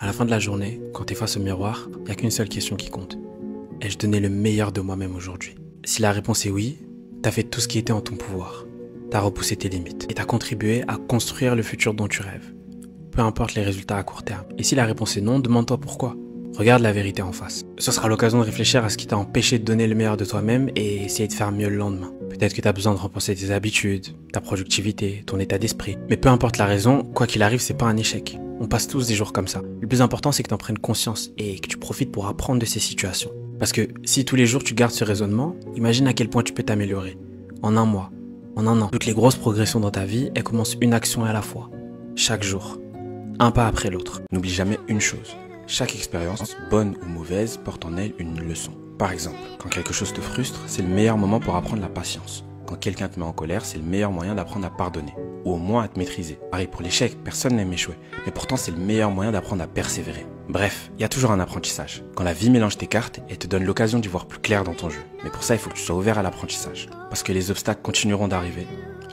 À la fin de la journée, quand t'es face au miroir, il n'y a qu'une seule question qui compte. Ai-je donné le meilleur de moi-même aujourd'hui? Si la réponse est oui, t'as fait tout ce qui était en ton pouvoir. T'as repoussé tes limites et t'as contribué à construire le futur dont tu rêves. Peu importe les résultats à court terme. Et si la réponse est non, demande-toi pourquoi. Regarde la vérité en face. Ce sera l'occasion de réfléchir à ce qui t'a empêché de donner le meilleur de toi-même et essayer de faire mieux le lendemain. Peut-être que t'as besoin de repenser tes habitudes, ta productivité, ton état d'esprit. Mais peu importe la raison, quoi qu'il arrive, c'est pas un échec. On passe tous des jours comme ça. Le plus important, c'est que t'en prennes conscience et que tu profites pour apprendre de ces situations. Parce que si tous les jours tu gardes ce raisonnement, imagine à quel point tu peux t'améliorer. En un mois, en un an. Toutes les grosses progressions dans ta vie, elles commencent une action à la fois. Chaque jour. Un pas après l'autre. N'oublie jamais une chose. Chaque expérience, bonne ou mauvaise, porte en elle une leçon. Par exemple, quand quelque chose te frustre, c'est le meilleur moment pour apprendre la patience. Quand quelqu'un te met en colère, c'est le meilleur moyen d'apprendre à pardonner. Ou au moins à te maîtriser. Pareil pour l'échec, personne n'aime échouer. Mais pourtant, c'est le meilleur moyen d'apprendre à persévérer. Bref, il y a toujours un apprentissage. Quand la vie mélange tes cartes, elle te donne l'occasion d'y voir plus clair dans ton jeu. Mais pour ça, il faut que tu sois ouvert à l'apprentissage. Parce que les obstacles continueront d'arriver,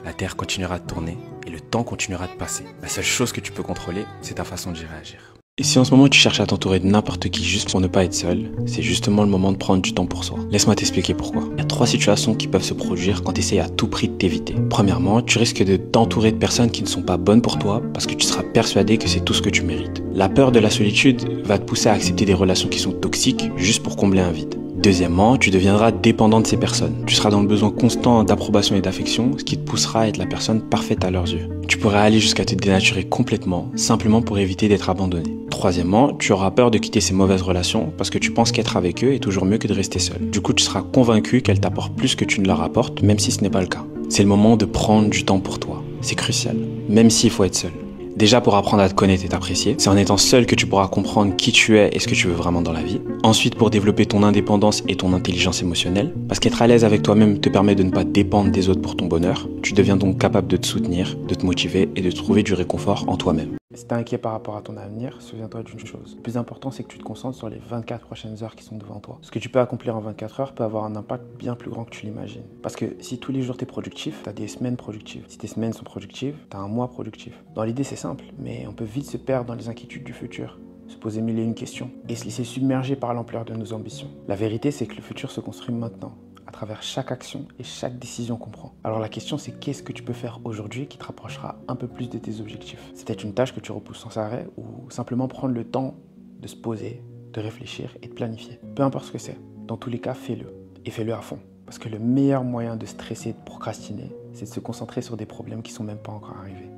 la terre continuera de tourner et le temps continuera de passer. La seule chose que tu peux contrôler, c'est ta façon d'y réagir. Et si en ce moment tu cherches à t'entourer de n'importe qui juste pour ne pas être seul, c'est justement le moment de prendre du temps pour soi. Laisse-moi t'expliquer pourquoi. Il y a 3 situations qui peuvent se produire quand tu essayes à tout prix de t'éviter. Premièrement, tu risques de t'entourer de personnes qui ne sont pas bonnes pour toi parce que tu seras persuadé que c'est tout ce que tu mérites. La peur de la solitude va te pousser à accepter des relations qui sont toxiques juste pour combler un vide. Deuxièmement, tu deviendras dépendant de ces personnes. Tu seras dans le besoin constant d'approbation et d'affection, ce qui te poussera à être la personne parfaite à leurs yeux. Tu pourrais aller jusqu'à te dénaturer complètement, simplement pour éviter d'être abandonné. Troisièmement, tu auras peur de quitter ces mauvaises relations parce que tu penses qu'être avec eux est toujours mieux que de rester seul. Du coup, tu seras convaincu qu'elles t'apportent plus que tu ne leur apportes, même si ce n'est pas le cas. C'est le moment de prendre du temps pour toi. C'est crucial, même s'il faut être seul. Déjà pour apprendre à te connaître et t'apprécier, c'est en étant seul que tu pourras comprendre qui tu es et ce que tu veux vraiment dans la vie. Ensuite pour développer ton indépendance et ton intelligence émotionnelle, parce qu'être à l'aise avec toi-même te permet de ne pas dépendre des autres pour ton bonheur. Tu deviens donc capable de te soutenir, de te motiver et de trouver du réconfort en toi-même. Si t'es inquiet par rapport à ton avenir, souviens-toi d'une chose. Le plus important, c'est que tu te concentres sur les 24 prochaines heures qui sont devant toi. Ce que tu peux accomplir en 24 heures peut avoir un impact bien plus grand que tu l'imagines. Parce que si tous les jours t'es productif, t'as des semaines productives. Si tes semaines sont productives, t'as un mois productif. Dans l'idée, c'est simple, mais on peut vite se perdre dans les inquiétudes du futur, se poser mille et une questions et se laisser submerger par l'ampleur de nos ambitions. La vérité, c'est que le futur se construit maintenant, à travers chaque action et chaque décision qu'on prend. Alors la question, c'est qu'est-ce que tu peux faire aujourd'hui qui te rapprochera un peu plus de tes objectifs? C'est peut-être une tâche que tu repousses sans arrêt ou simplement prendre le temps de se poser, de réfléchir et de planifier. Peu importe ce que c'est, dans tous les cas, fais-le. Et fais-le à fond. Parce que le meilleur moyen de stresser et de procrastiner, c'est de se concentrer sur des problèmes qui sont même pas encore arrivés.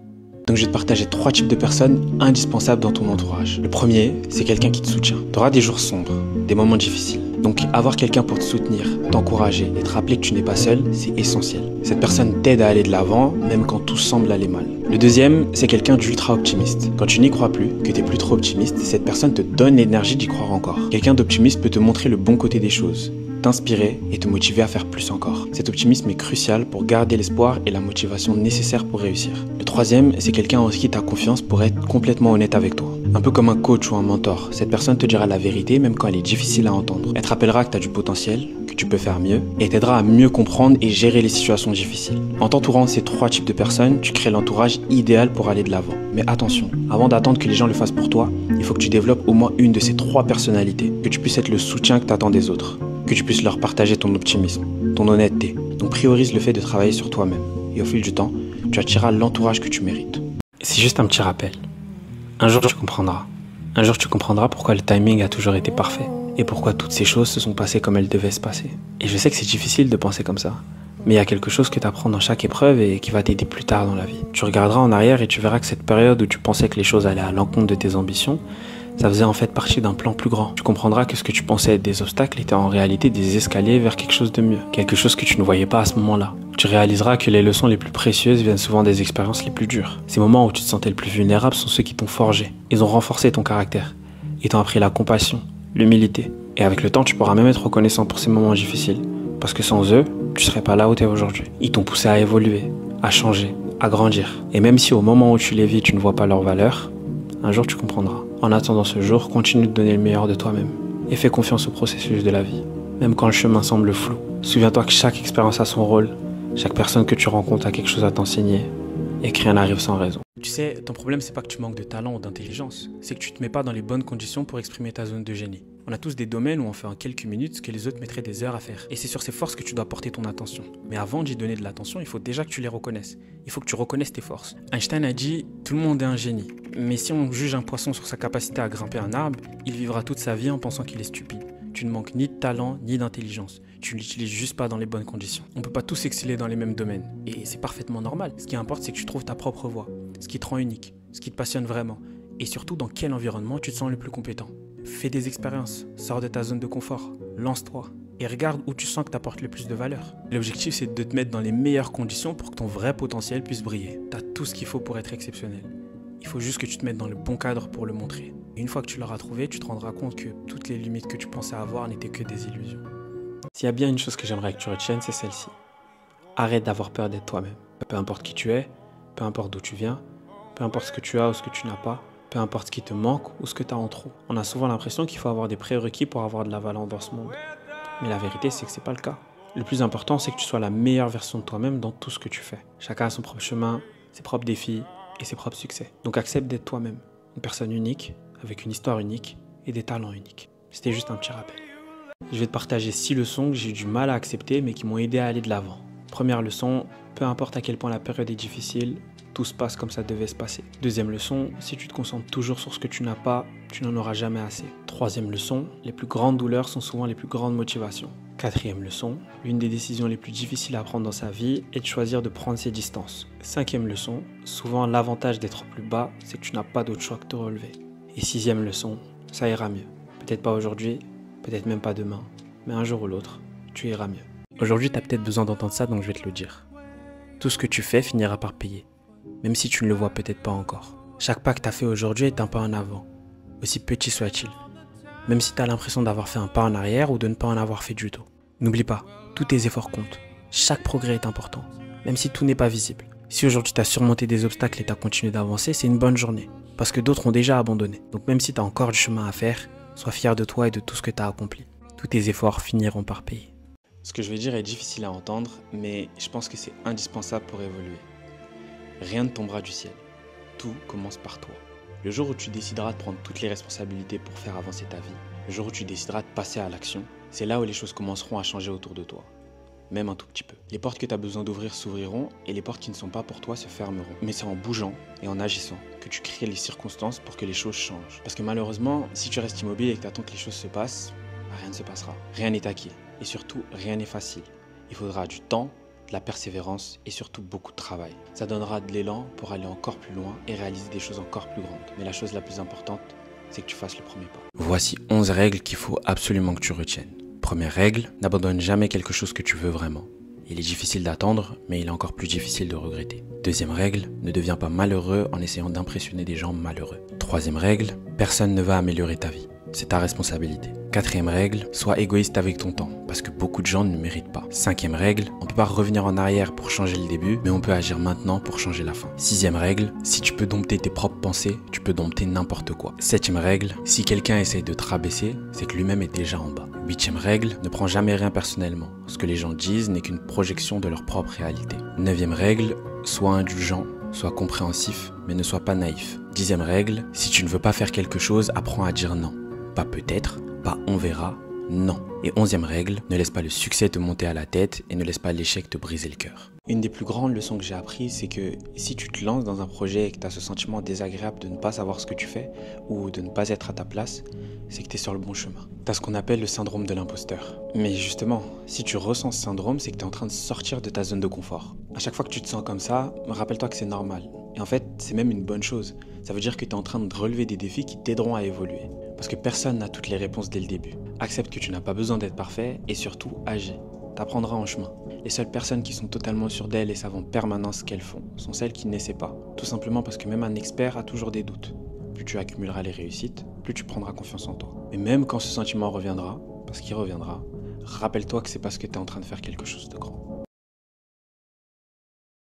Donc je vais te partager 3 types de personnes indispensables dans ton entourage. Le premier, c'est quelqu'un qui te soutient. Tu auras des jours sombres, des moments difficiles. Donc avoir quelqu'un pour te soutenir, t'encourager et te rappeler que tu n'es pas seul, c'est essentiel. Cette personne t'aide à aller de l'avant, même quand tout semble aller mal. Le deuxième, c'est quelqu'un d'ultra optimiste. Quand tu n'y crois plus, que tu n'es plus trop optimiste, cette personne te donne l'énergie d'y croire encore. Quelqu'un d'optimiste peut te montrer le bon côté des choses, t'inspirer et te motiver à faire plus encore. Cet optimisme est crucial pour garder l'espoir et la motivation nécessaires pour réussir. Le troisième, c'est quelqu'un en qui tu as confiance pour être complètement honnête avec toi. Un peu comme un coach ou un mentor, cette personne te dira la vérité même quand elle est difficile à entendre. Elle te rappellera que tu as du potentiel, que tu peux faire mieux et t'aidera à mieux comprendre et gérer les situations difficiles. En t'entourant de ces 3 types de personnes, tu crées l'entourage idéal pour aller de l'avant. Mais attention, avant d'attendre que les gens le fassent pour toi, il faut que tu développes au moins une de ces 3 personnalités, que tu puisses être le soutien que tu attends des autres, que tu puisses leur partager ton optimisme, ton honnêteté. Donc priorise le fait de travailler sur toi-même. Et au fil du temps, tu attireras l'entourage que tu mérites. C'est juste un petit rappel. Un jour tu comprendras. Un jour tu comprendras pourquoi le timing a toujours été parfait. Et pourquoi toutes ces choses se sont passées comme elles devaient se passer. Et je sais que c'est difficile de penser comme ça. Mais il y a quelque chose que tu apprends dans chaque épreuve et qui va t'aider plus tard dans la vie. Tu regarderas en arrière et tu verras que cette période où tu pensais que les choses allaient à l'encontre de tes ambitions, ça faisait en fait partie d'un plan plus grand. Tu comprendras que ce que tu pensais être des obstacles était en réalité des escaliers vers quelque chose de mieux. Quelque chose que tu ne voyais pas à ce moment-là. Tu réaliseras que les leçons les plus précieuses viennent souvent des expériences les plus dures. Ces moments où tu te sentais le plus vulnérable sont ceux qui t'ont forgé. Ils ont renforcé ton caractère. Ils t'ont appris la compassion, l'humilité. Et avec le temps, tu pourras même être reconnaissant pour ces moments difficiles. Parce que sans eux, tu serais pas là où tu es aujourd'hui. Ils t'ont poussé à évoluer, à changer, à grandir. Et même si au moment où tu les vis, tu ne vois pas leur valeur, un jour tu comprendras. En attendant ce jour, continue de donner le meilleur de toi-même. Et fais confiance au processus de la vie, même quand le chemin semble flou. Souviens-toi que chaque expérience a son rôle. Chaque personne que tu rencontres a quelque chose à t'enseigner. et que rien n'arrive sans raison. Tu sais, ton problème, c'est pas que tu manques de talent ou d'intelligence, c'est que tu te mets pas dans les bonnes conditions pour exprimer ta zone de génie. On a tous des domaines où on fait en quelques minutes ce que les autres mettraient des heures à faire. Et c'est sur ces forces que tu dois porter ton attention. Mais avant d'y donner de l'attention, il faut déjà que tu les reconnaisses. Il faut que tu reconnaisses tes forces. Einstein a dit « Tout le monde est un génie ». Mais si on juge un poisson sur sa capacité à grimper un arbre, il vivra toute sa vie en pensant qu'il est stupide. Tu ne manques ni de talent, ni d'intelligence. Tu ne l'utilises juste pas dans les bonnes conditions. On ne peut pas tous exceller dans les mêmes domaines. Et c'est parfaitement normal. Ce qui importe, c'est que tu trouves ta propre voie. Ce qui te rend unique. Ce qui te passionne vraiment. Et surtout, dans quel environnement tu te sens le plus compétent. Fais des expériences. Sors de ta zone de confort. Lance-toi. Et regarde où tu sens que tu apportes le plus de valeur. L'objectif, c'est de te mettre dans les meilleures conditions pour que ton vrai potentiel puisse briller. Tu as tout ce qu'il faut pour être exceptionnel. Il faut juste que tu te mettes dans le bon cadre pour le montrer. Et une fois que tu l'auras trouvé, tu te rendras compte que toutes les limites que tu pensais avoir n'étaient que des illusions. S'il y a bien une chose que j'aimerais que tu retiennes, c'est celle-ci. Arrête d'avoir peur d'être toi-même. Peu importe qui tu es, peu importe d'où tu viens, peu importe ce que tu as ou ce que tu n'as pas, peu importe ce qui te manque ou ce que tu as en trop. On a souvent l'impression qu'il faut avoir des prérequis pour avoir de la valeur dans ce monde. Mais la vérité, c'est que c'est pas le cas. Le plus important, c'est que tu sois la meilleure version de toi-même dans tout ce que tu fais. Chacun a son propre chemin, ses propres défis et ses propres succès. Donc accepte d'être toi-même. Une personne unique, avec une histoire unique et des talents uniques. C'était juste un petit rappel. Je vais te partager 6 leçons que j'ai eu du mal à accepter mais qui m'ont aidé à aller de l'avant. Première leçon, peu importe à quel point la période est difficile, tout se passe comme ça devait se passer. Deuxième leçon, si tu te concentres toujours sur ce que tu n'as pas, tu n'en auras jamais assez. Troisième leçon, les plus grandes douleurs sont souvent les plus grandes motivations. Quatrième leçon, l'une des décisions les plus difficiles à prendre dans sa vie est de choisir de prendre ses distances. Cinquième leçon, souvent l'avantage d'être plus bas, c'est que tu n'as pas d'autre choix que de te relever. Et sixième leçon, ça ira mieux. Peut-être pas aujourd'hui, peut-être même pas demain, mais un jour ou l'autre, tu iras mieux. Aujourd'hui, tu as peut-être besoin d'entendre ça, donc je vais te le dire. Tout ce que tu fais finira par payer, même si tu ne le vois peut-être pas encore. Chaque pas que tu as fait aujourd'hui est un pas en avant, aussi petit soit-il. Même si tu as l'impression d'avoir fait un pas en arrière ou de ne pas en avoir fait du tout. N'oublie pas, tous tes efforts comptent. Chaque progrès est important, même si tout n'est pas visible. Si aujourd'hui tu as surmonté des obstacles et tu as continué d'avancer, c'est une bonne journée, parce que d'autres ont déjà abandonné. Donc même si tu as encore du chemin à faire, sois fier de toi et de tout ce que tu as accompli. Tous tes efforts finiront par payer. Ce que je vais dire est difficile à entendre, mais je pense que c'est indispensable pour évoluer. Rien ne tombera du ciel. Tout commence par toi. Le jour où tu décideras de prendre toutes les responsabilités pour faire avancer ta vie, le jour où tu décideras de passer à l'action, c'est là où les choses commenceront à changer autour de toi. Même un tout petit peu. Les portes que tu as besoin d'ouvrir s'ouvriront et les portes qui ne sont pas pour toi se fermeront. Mais c'est en bougeant et en agissant que tu crées les circonstances pour que les choses changent. Parce que malheureusement, si tu restes immobile et que tu attends que les choses se passent, rien ne se passera. Rien n'est acquis. Et surtout, rien n'est facile. Il faudra du temps, de la persévérance et surtout beaucoup de travail. Ça donnera de l'élan pour aller encore plus loin et réaliser des choses encore plus grandes. Mais la chose la plus importante, c'est que tu fasses le premier pas. Voici 11 règles qu'il faut absolument que tu retiennes. Première règle, n'abandonne jamais quelque chose que tu veux vraiment. Il est difficile d'attendre, mais il est encore plus difficile de regretter. Deuxième règle, ne deviens pas malheureux en essayant d'impressionner des gens malheureux. Troisième règle, personne ne va améliorer ta vie. C'est ta responsabilité. Quatrième règle, sois égoïste avec ton temps, parce que beaucoup de gens ne le méritent pas. Cinquième règle, on ne peut pas revenir en arrière pour changer le début, mais on peut agir maintenant pour changer la fin. Sixième règle, si tu peux dompter tes propres pensées, tu peux dompter n'importe quoi. Septième règle, si quelqu'un essaye de te rabaisser, c'est que lui-même est déjà en bas. Huitième règle, ne prends jamais rien personnellement. Ce que les gens disent n'est qu'une projection de leur propre réalité. Neuvième règle, sois indulgent, sois compréhensif, mais ne sois pas naïf. Dixième règle, si tu ne veux pas faire quelque chose, apprends à dire non. Pas peut-être, pas on verra, non. Et 11e règle, ne laisse pas le succès te monter à la tête et ne laisse pas l'échec te briser le cœur. Une des plus grandes leçons que j'ai apprises, c'est que si tu te lances dans un projet et que tu as ce sentiment désagréable de ne pas savoir ce que tu fais ou de ne pas être à ta place, c'est que tu es sur le bon chemin. Tu as ce qu'on appelle le syndrome de l'imposteur. Mais justement, si tu ressens ce syndrome, c'est que tu es en train de sortir de ta zone de confort. À chaque fois que tu te sens comme ça, rappelle-toi que c'est normal. Et en fait, c'est même une bonne chose. Ça veut dire que tu es en train de relever des défis qui t'aideront à évoluer. Parce que personne n'a toutes les réponses dès le début. Accepte que tu n'as pas besoin d'être parfait et surtout agis. T'apprendras en chemin. Les seules personnes qui sont totalement sûres d'elles et savent en permanence ce qu'elles font sont celles qui n'essaient pas. Tout simplement parce que même un expert a toujours des doutes. Plus tu accumuleras les réussites, plus tu prendras confiance en toi. Et même quand ce sentiment reviendra, parce qu'il reviendra, rappelle-toi que c'est parce que tu es en train de faire quelque chose de grand.